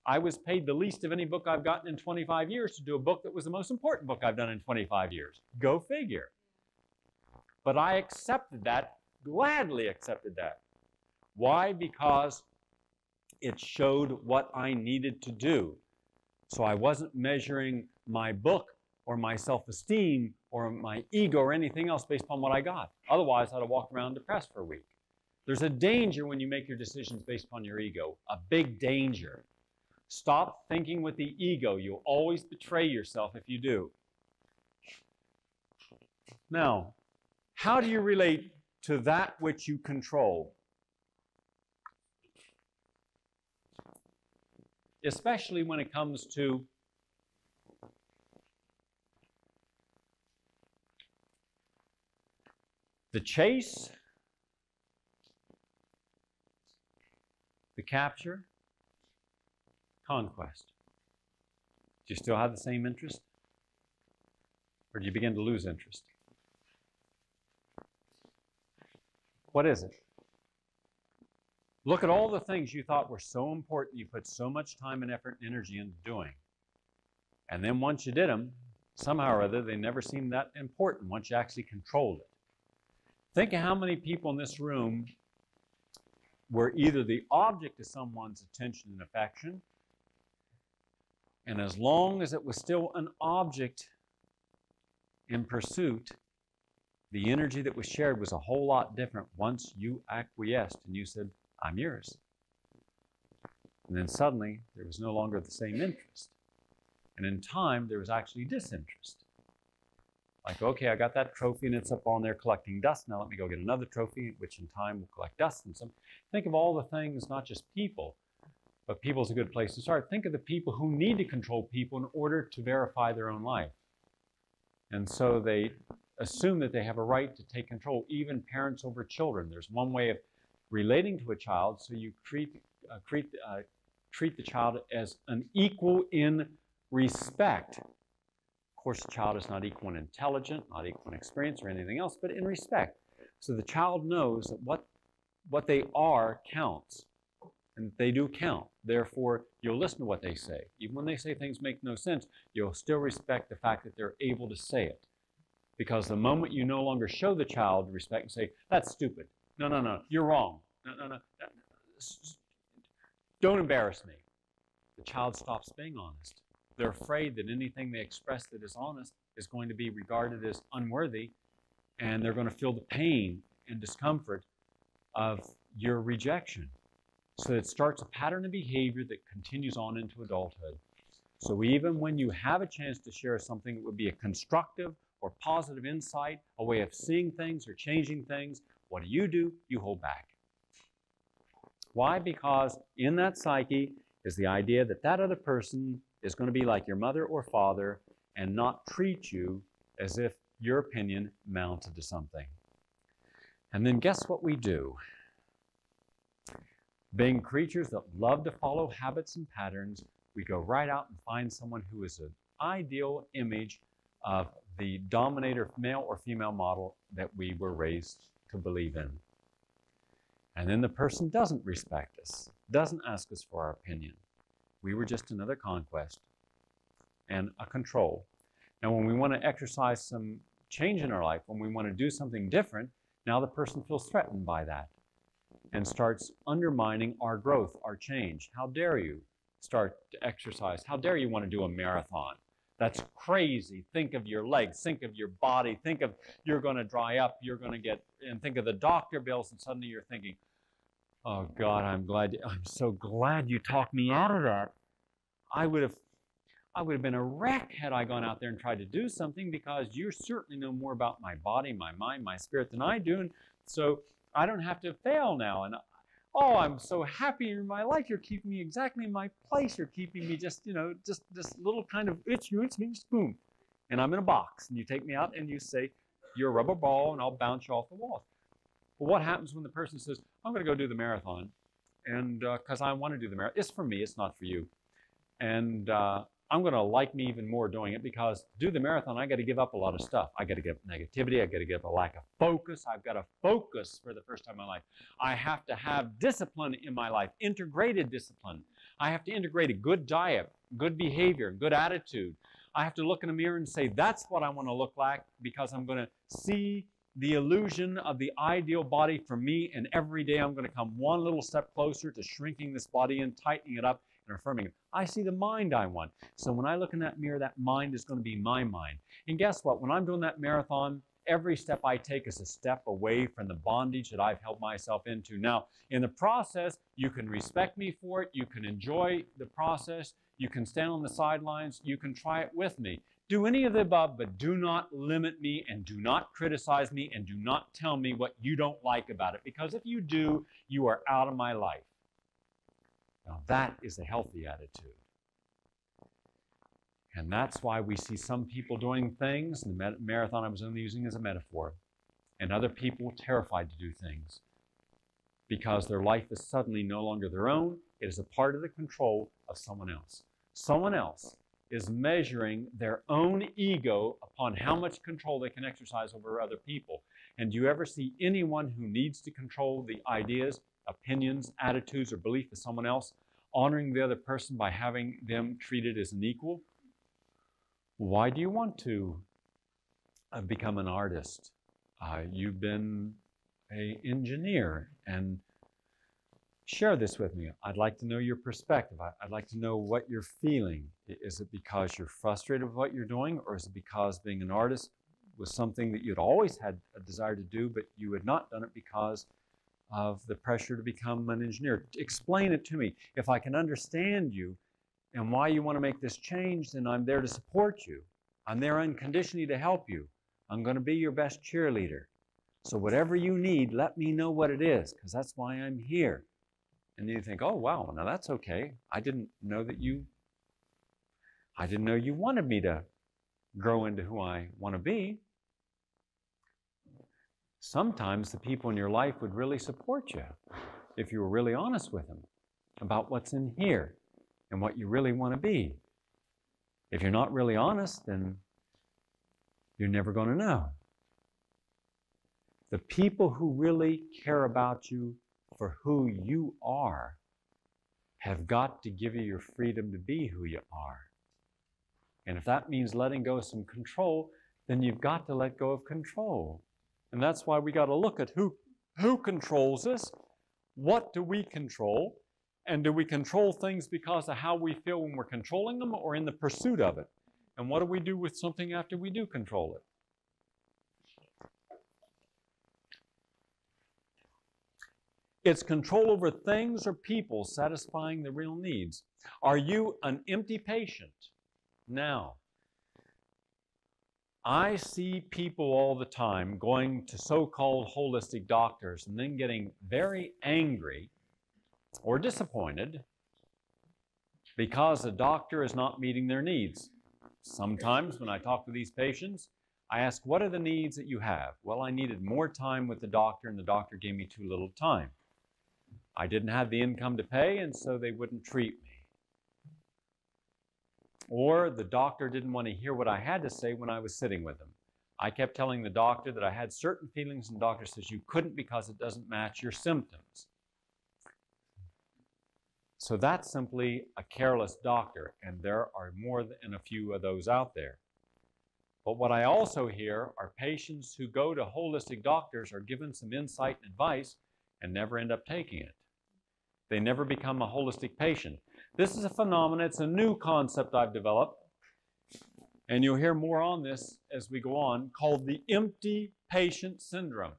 I was paid the least of any book I've gotten in 25 years to do a book that was the most important book I've done in 25 years. Go figure. But I accepted that, gladly accepted that. Why? Because it showed what I needed to do. So I wasn't measuring my book or my self-esteem or my ego or anything else based upon what I got. Otherwise, I'd have walked around depressed for a week. There's a danger when you make your decisions based upon your ego, a big danger. Stop thinking with the ego. You'll always betray yourself if you do. Now, how do you relate to that which you control? Especially when it comes to the chase, the capture, conquest. Do you still have the same interest? Or do you begin to lose interest? What is it? Look at all the things you thought were so important, you put so much time and effort and energy into doing. And then once you did them, somehow or other, they never seemed that important once you actually controlled it. Think of how many people in this room were either the object of someone's attention and affection, and as long as it was still an object in pursuit, the energy that was shared was a whole lot different once you acquiesced and you said, I'm yours. And then suddenly, there was no longer the same interest. And in time, there was actually disinterest. Like, okay, I got that trophy and it's up on there collecting dust. Now let me go get another trophy, which in time will collect dust and some. Think of all the things, not just people, but people's a good place to start. Think of the people who need to control people in order to verify their own life. And so they assume that they have a right to take control, even parents over children. There's one way of relating to a child, so you treat the child as an equal in respect. Of course, the child is not equal in intelligence, not equal in experience or anything else, but in respect. So the child knows that what they are counts, and they do count. Therefore, you'll listen to what they say. Even when they say things make no sense, you'll still respect the fact that they're able to say it. Because the moment you no longer show the child respect and say, that's stupid. No, no, no, you're wrong. No, no, no. Don't embarrass me. The child stops being honest. They're afraid that anything they express that is honest is going to be regarded as unworthy, and they're going to feel the pain and discomfort of your rejection. So it starts a pattern of behavior that continues on into adulthood. So even when you have a chance to share something that would be a constructive or positive insight, a way of seeing things or changing things, what do? You hold back. Why? Because in that psyche is the idea that that other person is going to be like your mother or father and not treat you as if your opinion mounted to something. And then guess what we do? Being creatures that love to follow habits and patterns, we go right out and find someone who is an ideal image of the dominator, male or female model that we were raised to believe in. And then the person doesn't respect us, doesn't ask us for our opinion. We were just another conquest and a control. Now, when we want to exercise some change in our life, when we want to do something different, now the person feels threatened by that and starts undermining our growth, our change. How dare you start to exercise? How dare you want to do a marathon? That's crazy. Think of your legs, think of your body, think of you're going to dry up, you're going to get, and think of the doctor bills, and suddenly you're thinking, oh God, I'm so glad you talked me out of that. I would have been a wreck had I gone out there and tried to do something, because you certainly know more about my body, my mind, my spirit than I do, and so I don't have to fail now. And oh, I'm so happy in my life. You're keeping me exactly in my place. You're keeping me just, just this little kind of itch, boom. And I'm in a box. And you take me out and you say, you're a rubber ball and I'll bounce you off the wall. Well, what happens when the person says, I'm going to go do the marathon, and because I want to do the marathon. It's for me. It's not for you. And I'm going to like me even more doing it, because to do the marathon, I got to give up a lot of stuff. I got to give up negativity. I got to give up a lack of focus. I've got to focus for the first time in my life. I have to have discipline in my life, integrated discipline. I have to integrate a good diet, good behavior, good attitude. I have to look in a mirror and say, that's what I want to look like, because I'm going to see the illusion of the ideal body for me, and every day I'm going to come one little step closer to shrinking this body and tightening it up and affirming it. I see the mind I want. So when I look in that mirror, that mind is going to be my mind. And guess what? When I'm doing that marathon, every step I take is a step away from the bondage that I've held myself into. Now, in the process, you can respect me for it. You can enjoy the process. You can stand on the sidelines. You can try it with me. Do any of the above, but do not limit me, and do not criticize me, and do not tell me what you don't like about it. Because if you do, you are out of my life. Now, that is a healthy attitude. And that's why we see some people doing things, and the marathon I was only using as a metaphor, and other people terrified to do things because their life is suddenly no longer their own. It is a part of the control of someone else. Someone else is measuring their own ego upon how much control they can exercise over other people. And do you ever see anyone who needs to control the ideas, opinions, attitudes, or belief of someone else, honoring the other person by having them treated as an equal? Why do you want to become an artist? You've been an engineer, and share this with me. I'd like to know your perspective. I'd like to know what you're feeling. Is it because you're frustrated with what you're doing, or is it because being an artist was something that you'd always had a desire to do, but you had not done it because of the pressure to become an engineer? Explain it to me. If I can understand you and why you want to make this change, then I'm there to support you. I'm there unconditionally to help you. I'm going to be your best cheerleader. So whatever you need, let me know what it is, because that's why I'm here. And then you think, oh, wow, now that's okay. I didn't know you wanted me to grow into who I want to be. Sometimes the people in your life would really support you if you were really honest with them about what's in here and what you really want to be. If you're not really honest, then you're never going to know. The people who really care about you for who you are have got to give you your freedom to be who you are. And if that means letting go of some control, then you've got to let go of control. And that's why we got to look at who controls us, what do we control, and do we control things because of how we feel when we're controlling them, or in the pursuit of it? And what do we do with something after we do control it? It's control over things or people satisfying the real needs. Are you an empty patient? Now, I see people all the time going to so-called holistic doctors and then getting very angry or disappointed because the doctor is not meeting their needs. Sometimes when I talk to these patients, I ask, what are the needs that you have? Well, I needed more time with the doctor, and the doctor gave me too little time. I didn't have the income to pay, and so they wouldn't treat me. Or the doctor didn't want to hear what I had to say when I was sitting with them. I kept telling the doctor that I had certain feelings, and the doctor says, you couldn't because it doesn't match your symptoms. So that's simply a careless doctor, and there are more than a few of those out there. But what I also hear are patients who go to holistic doctors are given some insight and advice and never end up taking it. They never become a holistic patient. This is a phenomenon. It's a new concept I've developed, and you'll hear more on this as we go on, called the empty patient syndrome.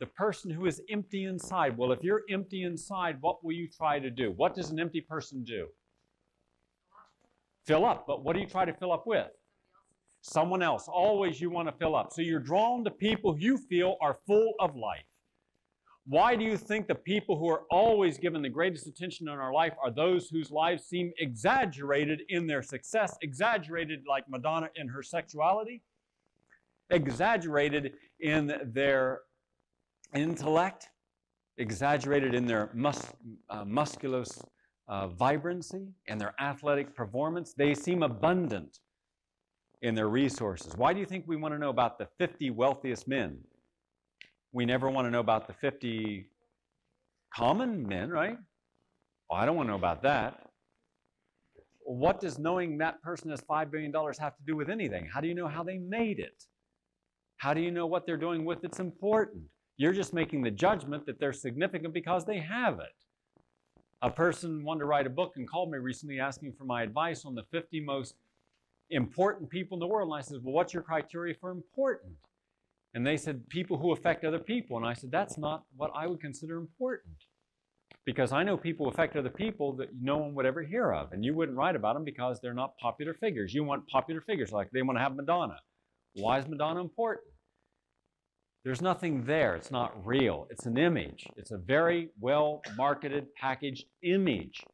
The person who is empty inside. Well, if you're empty inside, what will you try to do? What does an empty person do? Fill up. But what do you try to fill up with? Someone else. Always you want to fill up. So you're drawn to people you feel are full of life. Why do you think the people who are always given the greatest attention in our life are those whose lives seem exaggerated in their success, exaggerated like Madonna in her sexuality, exaggerated in their intellect, exaggerated in their musculous vibrancy and their athletic performance? They seem abundant in their resources. Why do you think we want to know about the 50 wealthiest men? We never want to know about the 50 common men, right? Well, I don't want to know about that. what does knowing that person has $5 billion have to do with anything? How do you know how they made it? How do you know what they're doing with it's important? You're just making the judgment that they're significant because they have it. A person wanted to write a book and called me recently asking for my advice on the 50 most important people in the world. And I said, well, what's your criteria for important? And they said, people who affect other people. And I said, that's not what I would consider important. Because I know people who affect other people that no one would ever hear of. And you wouldn't write about them because they're not popular figures. You want popular figures, like they want to have Madonna. Why is Madonna important? There's nothing there. It's not real. It's an image. It's a very well-marketed, packaged image.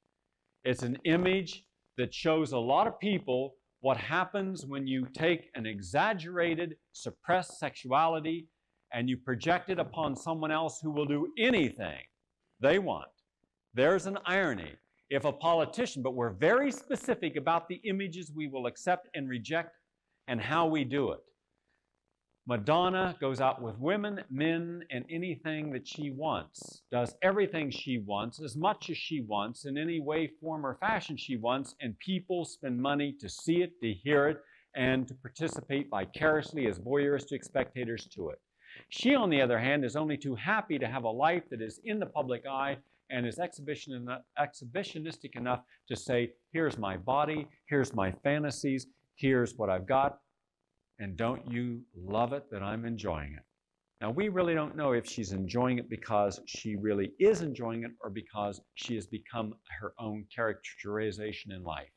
It's an image that shows a lot of people what happens when you take an exaggerated, suppressed sexuality and you project it upon someone else who will do anything they want. There's an irony. If a politician, but we're very specific about the images we will accept and reject and how we do it. Madonna goes out with women, men, and anything that she wants, does everything she wants, as much as she wants, in any way, form, or fashion she wants, and people spend money to see it, to hear it, and to participate vicariously as voyeuristic spectators to it. She, on the other hand, is only too happy to have a life that is in the public eye and is exhibitionistic enough to say, here's my body, here's my fantasies, here's what I've got, and don't you love it that I'm enjoying it? Now, we really don't know if she's enjoying it because she really is enjoying it or because she has become her own characterization in life.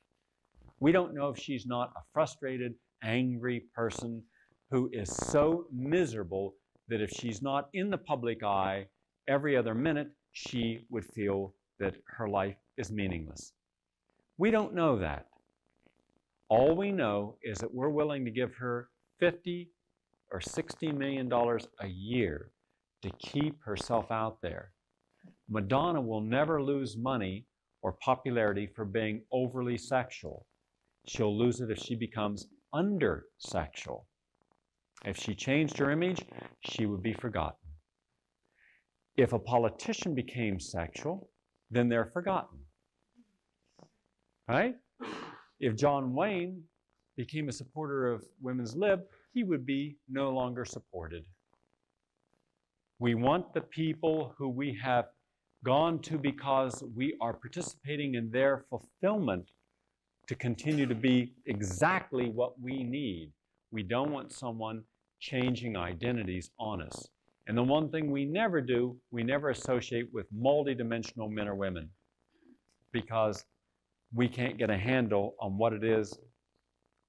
We don't know if she's not a frustrated, angry person who is so miserable that if she's not in the public eye every other minute, she would feel that her life is meaningless. We don't know that. All we know is that we're willing to give her $50 or $60 million a year to keep herself out there. Madonna will never lose money or popularity for being overly sexual. She'll lose it if she becomes under-sexual. If she changed her image, she would be forgotten. If a politician became sexual, then they're forgotten. Right? If John Wayne became a supporter of women's lib, he would be no longer supported. We want the people who we have gone to because we are participating in their fulfillment to continue to be exactly what we need. We don't want someone changing identities on us. And the one thing we never do, we never associate with multidimensional men or women, because we can't get a handle on what it is.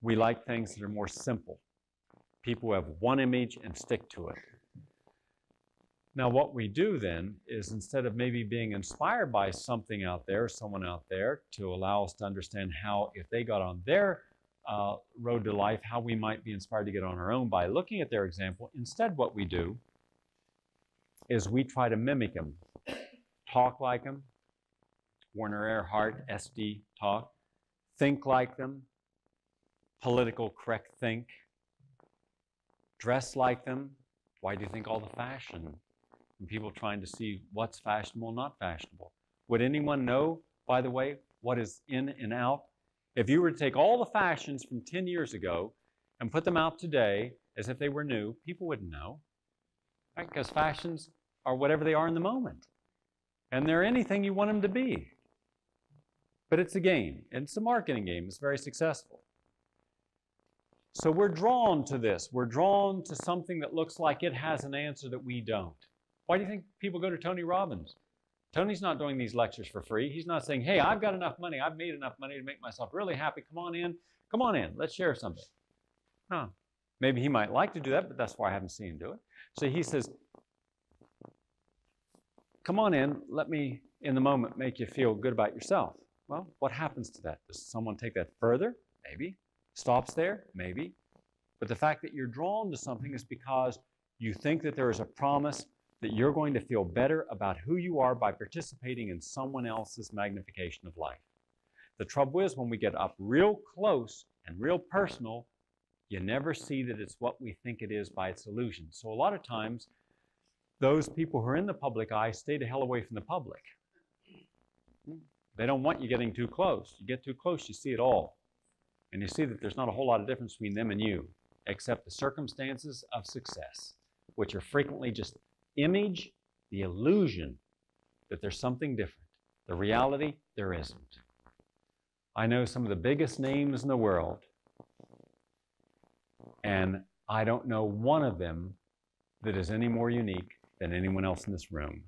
We like things that are more simple. People who have one image and stick to it. Now, what we do then is, instead of maybe being inspired by something out there, someone out there, to allow us to understand how, if they got on their road to life, how we might be inspired to get on our own by looking at their example, instead what we do is we try to mimic them, talk like them, Werner Erhard, SD talk, think like them, political correct think, dress like them. Why do you think all the fashion? And people trying to see what's fashionable, not fashionable. Would anyone know, by the way, what is in and out? If you were to take all the fashions from 10 years ago and put them out today as if they were new, people wouldn't know. Right? Because fashions are whatever they are in the moment. And they're anything you want them to be. But it's a game. And it's a marketing game. It's very successful. So we're drawn to this. We're drawn to something that looks like it has an answer that we don't. Why do you think people go to Tony Robbins? Tony's not doing these lectures for free. He's not saying, hey, I've got enough money. I've made enough money to make myself really happy. Come on in. Come on in. Let's share something. No. Maybe he might like to do that, but that's why I haven't seen him do it. So he says, come on in. Let me, in the moment, make you feel good about yourself. Well, what happens to that? Does someone take that further? Maybe. Stops there? Maybe. But the fact that you're drawn to something is because you think that there is a promise that you're going to feel better about who you are by participating in someone else's magnification of life. The trouble is, when we get up real close and real personal, you never see that it's what we think it is by its illusion. So a lot of times, those people who are in the public eye stay the hell away from the public. They don't want you getting too close. You get too close, you see it all. And you see that there's not a whole lot of difference between them and you, except the circumstances of success, which are frequently just image, the illusion that there's something different. The reality, there isn't. I know some of the biggest names in the world, and I don't know one of them that is any more unique than anyone else in this room.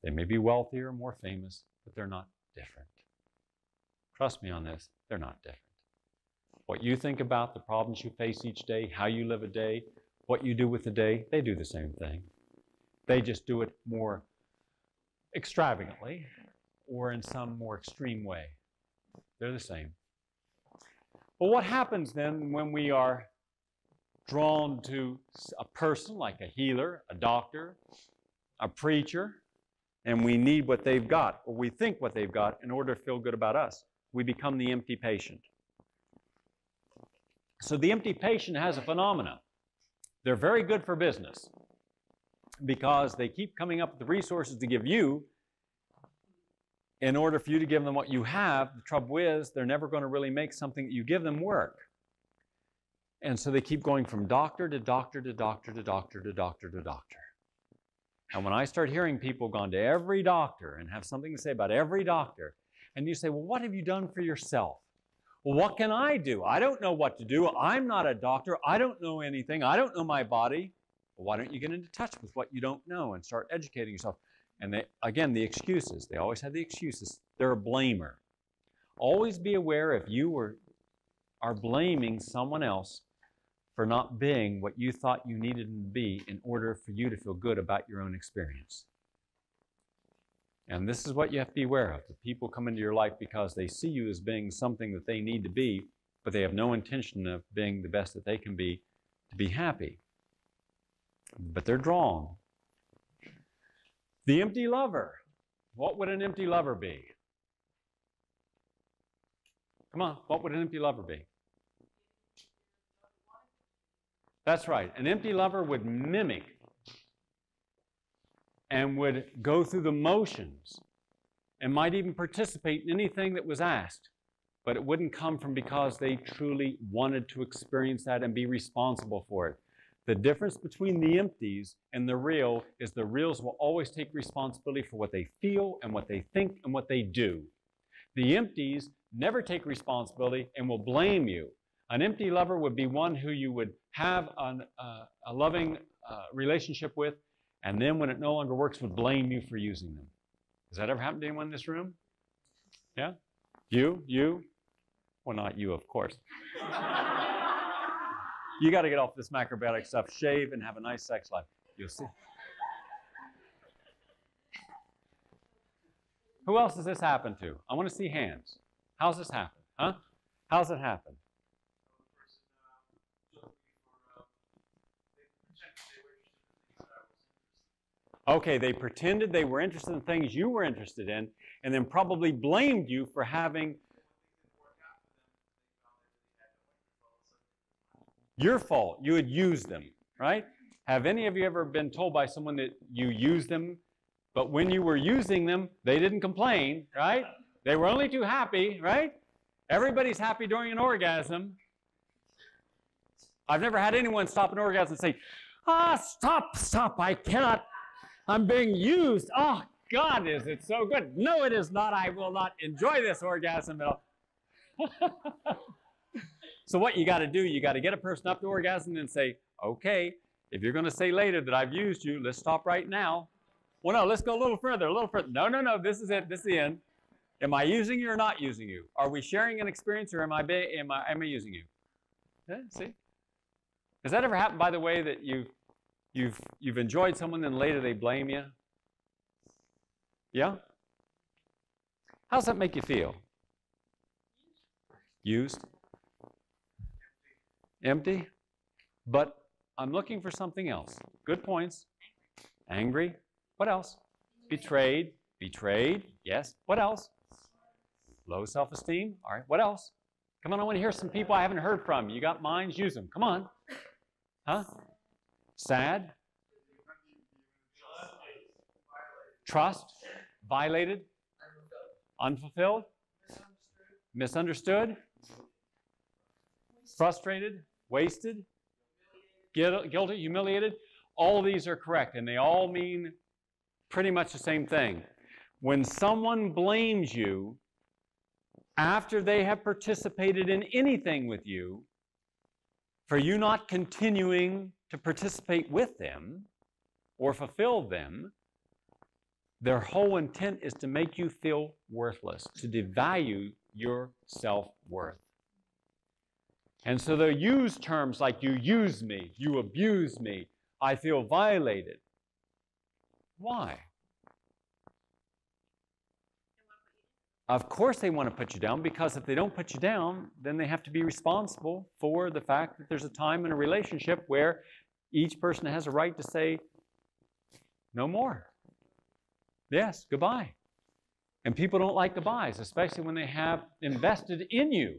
They may be wealthier, more famous, but they're not different. Trust me on this, they're not different. What you think about, the problems you face each day, how you live a day, what you do with the day, they do the same thing. They just do it more extravagantly or in some more extreme way. They're the same. Well, what happens then when we are drawn to a person like a healer, a doctor, a preacher, and we need what they've got, or we think what they've got in order to feel good about us? We become the empty patient. So the empty patient has a phenomenon. They're very good for business because they keep coming up with the resources to give you in order for you to give them what you have. The trouble is they're never going to really make something that you give them work. And so they keep going from doctor to doctor to doctor to doctor to doctor to doctor. And when I start hearing people gone to every doctor and have something to say about every doctor, and you say, well, what have you done for yourself? Well, what can I do? I don't know what to do. I'm not a doctor. I don't know anything. I don't know my body. Well, why don't you get into touch with what you don't know and start educating yourself? And they, again, the excuses. They always have the excuses. They're a blamer. Always be aware if you are blaming someone else for not being what you thought you needed them to be in order for you to feel good about your own experience. And this is what you have to be aware of. The people come into your life because they see you as being something that they need to be, but they have no intention of being the best that they can be to be happy. But they're drawn. The empty lover. What would an empty lover be? Come on, what would an empty lover be? That's right. An empty lover would mimic and would go through the motions and might even participate in anything that was asked, but it wouldn't come from because they truly wanted to experience that and be responsible for it. The difference between the empties and the real is the reals will always take responsibility for what they feel and what they think and what they do. The empties never take responsibility and will blame you. An empty lover would be one who you would have a loving relationship with, and then when it no longer works, would blame you for using them. Has that ever happened to anyone in this room? Yeah? You? Well, not you, of course. You got to get off this macrobiotic stuff, shave, and have a nice sex life. You'll see. Who else does this happen to? I want to see hands. How's this happen? Huh? How's it happen? Okay, they pretended they were interested in things you were interested in, and then probably blamed you for having your fault. You had used them, right? Have any of you ever been told by someone that you used them, but when you were using them, they didn't complain, right? They were only too happy, right? Everybody's happy during an orgasm. I've never had anyone stop an orgasm and say, stop, I cannot. I'm being used. Oh, God, is it so good? No, it is not. I will not enjoy this orgasm at all. So what you got to do, you got to get a person up to orgasm and say, okay, if you're going to say later that I've used you, let's stop right now. Well, no, let's go a little further, a little further. No, this is it. This is the end. Am I using you or not using you? Are we sharing an experience or am I using you? Yeah, see? Has that ever happened, by the way, that you've enjoyed someone and later they blame you? Yeah? How does that make you feel? Used? Empty? But I'm looking for something else. Good points. Angry? What else? Betrayed? Betrayed? Yes. What else? Low self-esteem? All right. What else? Come on, I want to hear some people I haven't heard from. You got minds? Use them. Come on. Huh? Sad? Trust? Violated? Unfulfilled? Misunderstood? Frustrated? Wasted? Guilty? Humiliated? All these are correct, and they all mean pretty much the same thing. When someone blames you after they have participated in anything with you, for you not continuing to participate with them or fulfill them, their whole intent is to make you feel worthless, to devalue your self-worth. And so they'll use terms like, you use me, you abuse me, I feel violated. Why? Of course they want to put you down, because if they don't put you down, then they have to be responsible for the fact that there's a time in a relationship where each person has a right to say, no more. Yes, goodbye. And people don't like goodbyes, especially when they have invested in you.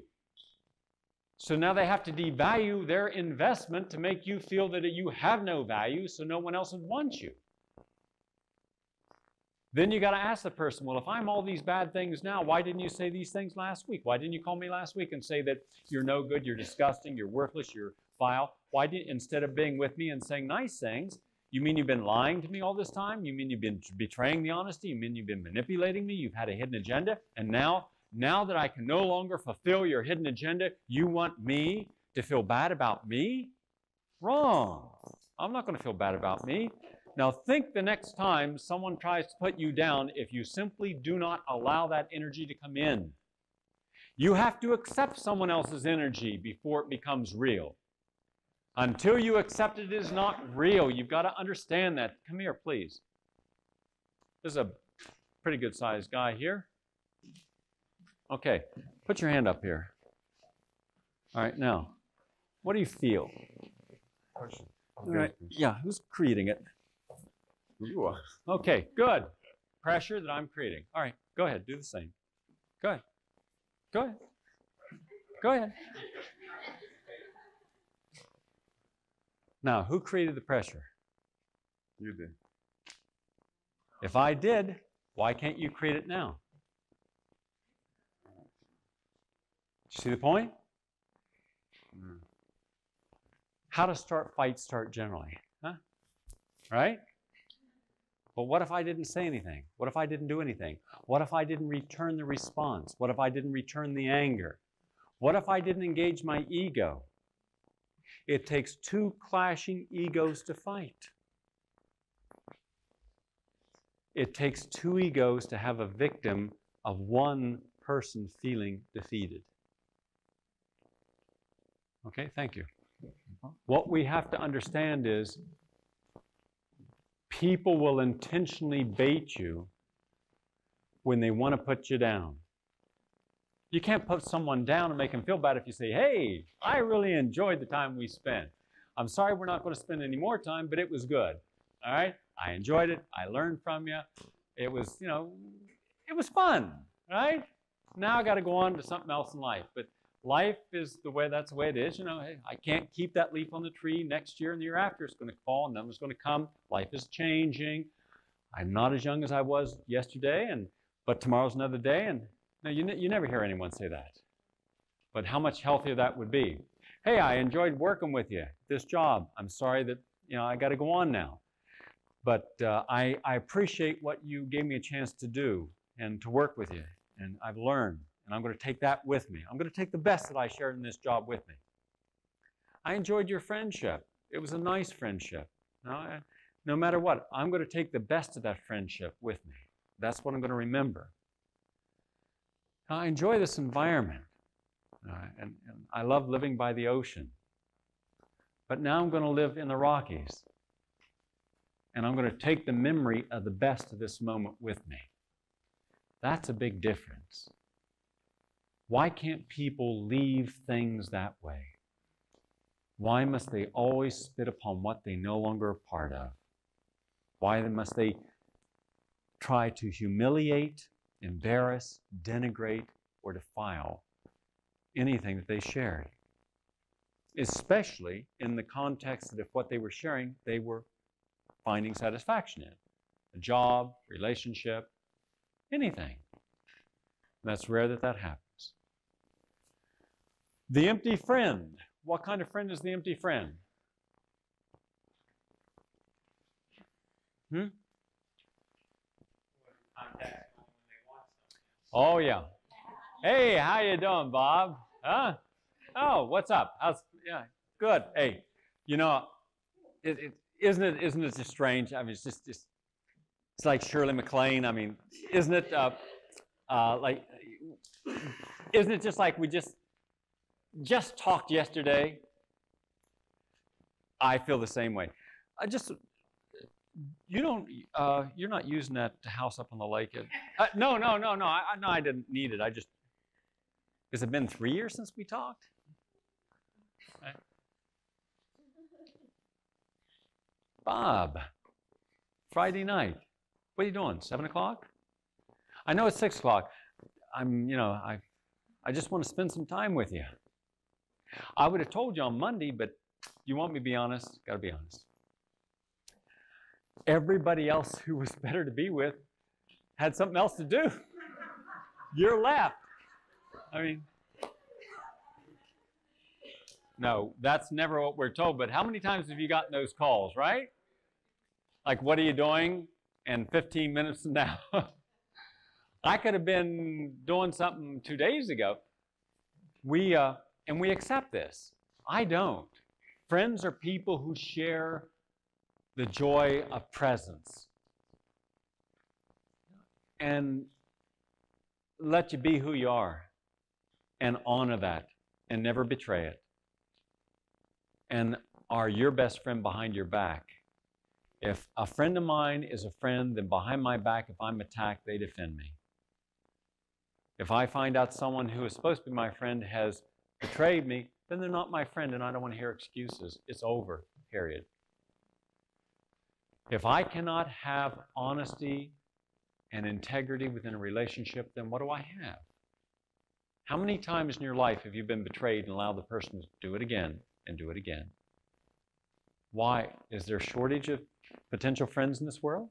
So now they have to devalue their investment to make you feel that you have no value, so no one else would want you. Then you got to ask the person, well, if I'm all these bad things now, why didn't you say these things last week? Why didn't you call me last week and say that you're no good, you're disgusting, you're worthless, you're vile? Why didn't, instead of being with me and saying nice things, you mean you've been lying to me all this time? You mean you've been betraying the honesty? You mean you've been manipulating me? You've had a hidden agenda? And now that I can no longer fulfill your hidden agenda, you want me to feel bad about me? Wrong. I'm not going to feel bad about me. Now think the next time someone tries to put you down, if you simply do not allow that energy to come in. You have to accept someone else's energy before it becomes real. Until you accept it is not real. You've got to understand that. Come here, please. This is a pretty good sized guy here. Okay, put your hand up here. All right, now, what do you feel? All right, yeah, who's creating it? You are. Okay, good. Pressure that I'm creating. All right, go ahead, do the same. Go ahead. Go ahead. Go ahead. Now, who created the pressure? You did. If I did, why can't you create it now? See the point? How to start fights start generally, huh? Right? But what if I didn't say anything? What if I didn't do anything? What if I didn't return the response? What if I didn't return the anger? What if I didn't engage my ego? It takes two clashing egos to fight. It takes two egos to have a victim of one person feeling defeated. Okay, thank you. What we have to understand is people will intentionally bait you when they want to put you down. You can't put someone down and make them feel bad if you say, hey, I really enjoyed the time we spent. I'm sorry we're not going to spend any more time, but it was good. All right? I enjoyed it. I learned from you. It was, it was fun. Right? Now I got to go on to something else in life. But life is that's the way it is. Hey, I can't keep that leaf on the tree next year and the year after. It's going to fall, and another's going to come. Life is changing. I'm not as young as I was yesterday, but tomorrow's another day. And no, you never hear anyone say that. But how much healthier that would be. Hey, I enjoyed working with you, this job. I'm sorry that I got to go on now. But I appreciate what you gave me a chance to do and to work with you. And I've learned. And I'm going to take that with me. I'm going to take the best that I shared in this job with me. I enjoyed your friendship. It was a nice friendship. No matter what, I'm going to take the best of that friendship with me. That's what I'm going to remember. I enjoy this environment. And I love living by the ocean. But now I'm going to live in the Rockies. And I'm going to take the memory of the best of this moment with me. That's a big difference. Why can't people leave things that way? Why must they always spit upon what they no longer are part of? Why must they try to humiliate, embarrass, denigrate, or defile anything that they shared? Especially in the context that if what they were sharing, they were finding satisfaction in. A job, relationship, anything. That's rare that that happens. The empty friend. What kind of friend is the empty friend? Oh, yeah. Hey, how you doing, Bob? Huh? Oh, what's up? Yeah, good. Hey, you know, isn't it just strange? I mean, it's like Shirley MacLaine. I mean, isn't it isn't it just like we just talked yesterday? I feel the same way. You're not using that house up on the lake. No. I didn't need it. Has it been 3 years since we talked? Right. Bob, Friday night. What are you doing? 7 o'clock? I know it's 6 o'clock. I just want to spend some time with you. I would have told you on Monday, but you want me to be honest? Got to be honest. Everybody else who was better to be with had something else to do. You're left. I mean, no, that's never what we're told. But how many times have you gotten those calls, right? Like, what are you doing? And 15 minutes from now. I could have been doing something 2 days ago. And we accept this. I don't. Friends are people who share the joy of presence and let you be who you are and honor that and never betray it and are your best friend behind your back. If a friend of mine is a friend, then behind my back, if I'm attacked, they defend me. If I find out someone who is supposed to be my friend has betrayed me, then they're not my friend and I don't want to hear excuses. It's over, period. If I cannot have honesty and integrity within a relationship, then what do I have? How many times in your life have you been betrayed and allowed the person to do it again and do it again? Why? Is there a shortage of potential friends in this world?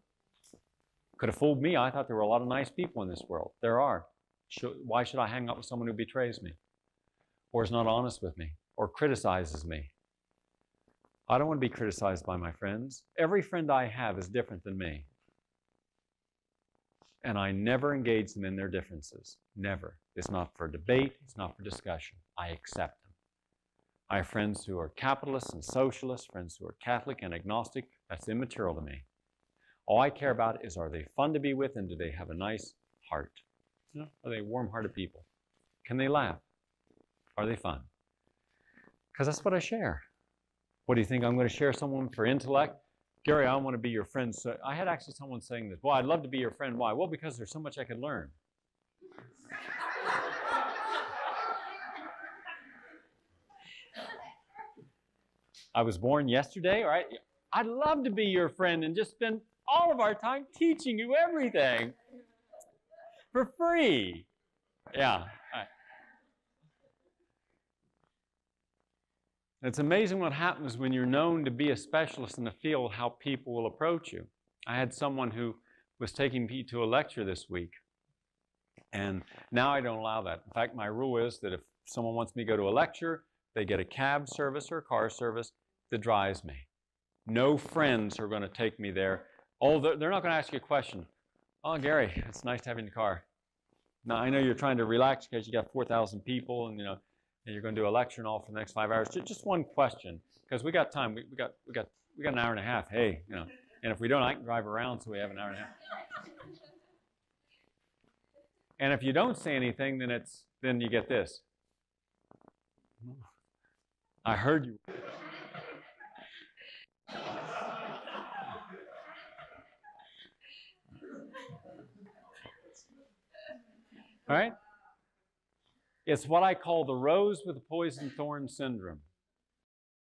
Could have fooled me. I thought there were a lot of nice people in this world. There are. Why should I hang out with someone who betrays me or is not honest with me or criticizes me? I don't want to be criticized by my friends. Every friend I have is different than me. And I never engage them in their differences. Never. It's not for debate. It's not for discussion. I accept them. I have friends who are capitalists and socialists, friends who are Catholic and agnostic. That's immaterial to me. All I care about is, are they fun to be with and do they have a nice heart? You know, are they warm-hearted people? Can they laugh? Are they fun? Because that's what I share. What do you think? I'm going to share someone for intellect? Gary, I want to be your friend. So I had actually someone saying this. Well, I'd love to be your friend. Why? Well, because there's so much I could learn. I was born yesterday, all right? I'd love to be your friend and just spend all of our time teaching you everything for free. Yeah. All right. It's amazing what happens when you're known to be a specialist in the field, how people will approach you. I had someone who was taking me to a lecture this week, and now I don't allow that. In fact, my rule is that if someone wants me to go to a lecture, they get a cab service or a car service that drives me. No friends are going to take me there. Oh, they're not going to ask you a question. Oh, Gary, it's nice to have you in the car. Now, I know you're trying to relax because you got 4,000 people and, and you're going to do a lecture and all for the next 5 hours. Just one question, because we got time. We got an hour and a half. Hey, and if we don't, I can drive around so we have an hour and a half. And if you don't say anything, then you get this. I heard you. All right? It's what I call the rose with the poison thorn syndrome.